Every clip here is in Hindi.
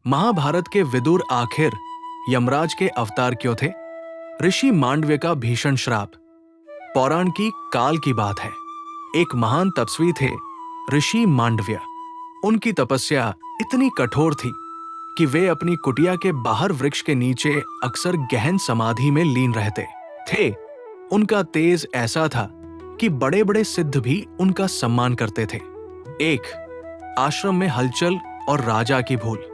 महाभारत के विदुर आखिर यमराज के अवतार क्यों थे? ऋषि मांडव्य का भीषण श्राप। पौराण की काल की बात है। एक महान तपस्वी थे ऋषि मांडव्य। उनकी तपस्या इतनी कठोर थी कि वे अपनी कुटिया के बाहर वृक्ष के नीचे अक्सर गहन समाधि में लीन रहते थे। उनका तेज ऐसा था कि बड़े बड़े सिद्ध भी उनका सम्मान करते थे। एक आश्रम में हलचल और राजा की भूल।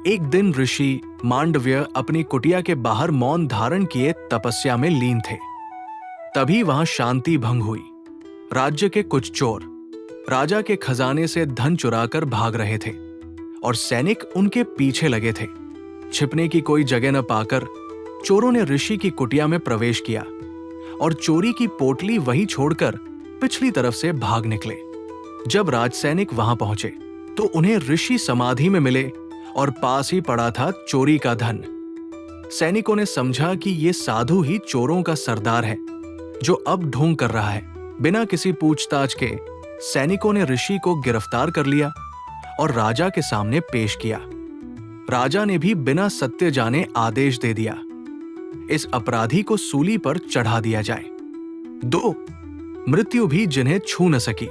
एक दिन ऋषि मांडव्य अपनी कुटिया के बाहर मौन धारण किए तपस्या में लीन थे। तभी वहां शांति भंग हुई। राज्य के कुछ चोर राजा के खजाने से धन चुराकर भाग रहे थे और सैनिक उनके पीछे लगे थे। छिपने की कोई जगह न पाकर चोरों ने ऋषि की कुटिया में प्रवेश किया और चोरी की पोटली वहीं छोड़कर पिछली तरफ से भाग निकले। जब राजसैनिक वहां पहुंचे तो उन्हें ऋषि समाधि में मिले और पास ही पड़ा था चोरी का धन। सैनिकों ने समझा कि ये साधु ही चोरों का सरदार है जो अब ढोंग कर रहा है। बिना किसी पूछताछ के सैनिकों ने ऋषि को गिरफ्तार कर लिया और राजा के सामने पेश किया। राजा ने भी बिना सत्य जाने आदेश दे दिया, इस अपराधी को सूली पर चढ़ा दिया जाए। 2 मृत्यु भी जिन्हें छू न सकी।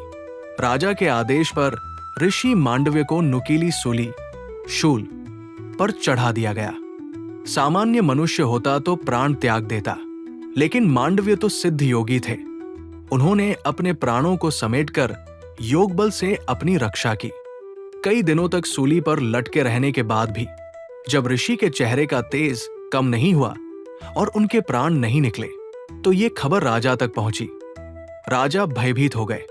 राजा के आदेश पर ऋषि मांडव्य को नुकीली सूली शूल पर चढ़ा दिया गया। सामान्य मनुष्य होता तो प्राण त्याग देता, लेकिन मांडव्य तो सिद्ध योगी थे। उन्होंने अपने प्राणों को समेटकर योग बल से अपनी रक्षा की। कई दिनों तक सूली पर लटके रहने के बाद भी जब ऋषि के चेहरे का तेज कम नहीं हुआ और उनके प्राण नहीं निकले तो ये खबर राजा तक पहुंची। राजा भयभीत हो गए।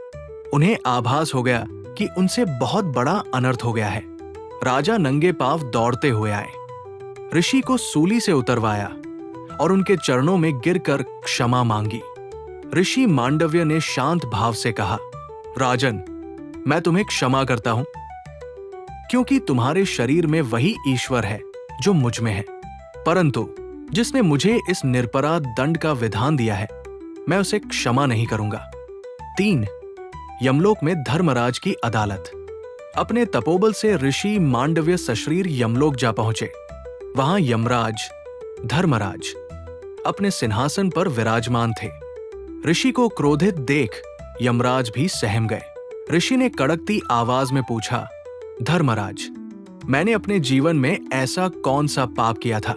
उन्हें आभास हो गया कि उनसे बहुत बड़ा अनर्थ हो गया है। राजा नंगे पांव दौड़ते हुए आए, ऋषि को सूली से उतरवाया और उनके चरणों में गिरकर क्षमा मांगी। ऋषि मांडव्य ने शांत भाव से कहा, राजन, मैं तुम्हें क्षमा करता हूं क्योंकि तुम्हारे शरीर में वही ईश्वर है जो मुझ में है, परंतु जिसने मुझे इस निरपराध दंड का विधान दिया है मैं उसे क्षमा नहीं करूंगा। 3 यमलोक में धर्मराज की अदालत। अपने तपोबल से ऋषि मांडव्य सशरीर यमलोक जा पहुंचे। वहां यमराज धर्मराज अपने सिंहासन पर विराजमान थे। ऋषि को क्रोधित देख यमराज भी सहम गए। ऋषि ने कड़कती आवाज में पूछा, धर्मराज, मैंने अपने जीवन में ऐसा कौन सा पाप किया था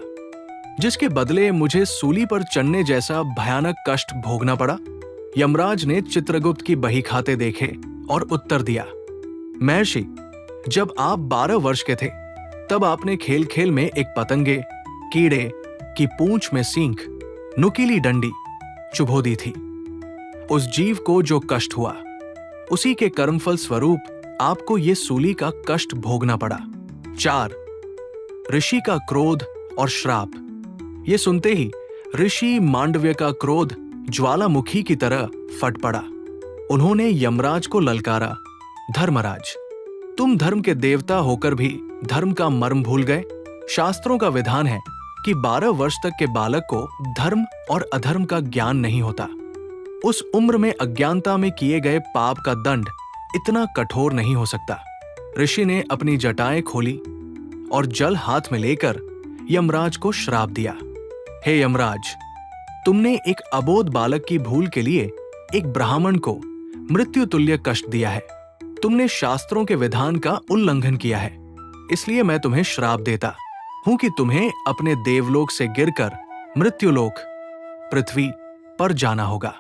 जिसके बदले मुझे सूली पर चढ़ने जैसा भयानक कष्ट भोगना पड़ा? यमराज ने चित्रगुप्त की बही खाते देखे और उत्तर दिया, महर्षि, जब आप 12 वर्ष के थे तब आपने खेल खेल में एक पतंगे कीड़े की पूंछ में सींग नुकीली डंडी चुभो दी थी। उस जीव को जो कष्ट हुआ उसी के कर्मफल स्वरूप आपको ये सूली का कष्ट भोगना पड़ा। 4 ऋषि का क्रोध और श्राप। ये सुनते ही ऋषि मांडव्य का क्रोध ज्वालामुखी की तरह फट पड़ा। उन्होंने यमराज को ललकारा, धर्मराज, तुम धर्म के देवता होकर भी धर्म का मर्म भूल गए। शास्त्रों का विधान है कि 12 वर्ष तक के बालक को धर्म और अधर्म का ज्ञान नहीं होता। उस उम्र में अज्ञानता में किए गए पाप का दंड इतना कठोर नहीं हो सकता। ऋषि ने अपनी जटाएं खोली और जल हाथ में लेकर यमराज को श्राप दिया, हे यमराज, तुमने एक अबोध बालक की भूल के लिए एक ब्राह्मण को मृत्यु तुल्य कष्ट दिया है। तुमने शास्त्रों के विधान का उल्लंघन किया है, इसलिए मैं तुम्हें श्राप देता हूं कि तुम्हें अपने देवलोक से गिरकर मृत्युलोक पृथ्वी पर जाना होगा।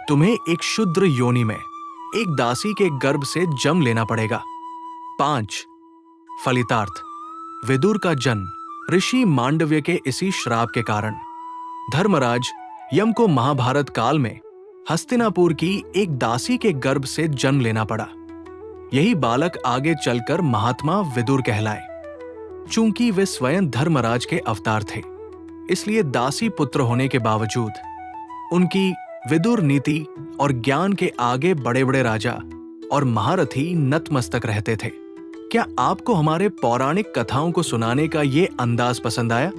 तुम्हें एक शूद्र योनि में एक दासी के गर्भ से जन्म लेना पड़ेगा। 5 फलितार्थ। विदुर का जन्म ऋषि मांडव्य के इसी श्राप के कारण। धर्मराज यम को महाभारत काल में हस्तिनापुर की एक दासी के गर्भ से जन्म लेना पड़ा। यही बालक आगे चलकर महात्मा विदुर कहलाए। चूंकि वे स्वयं धर्मराज के अवतार थे, इसलिए दासी पुत्र होने के बावजूद उनकी विदुर नीति और ज्ञान के आगे बड़े बड़े राजा और महारथी नतमस्तक रहते थे। क्या आपको हमारे पौराणिक कथाओं को सुनाने का ये अंदाज पसंद आया?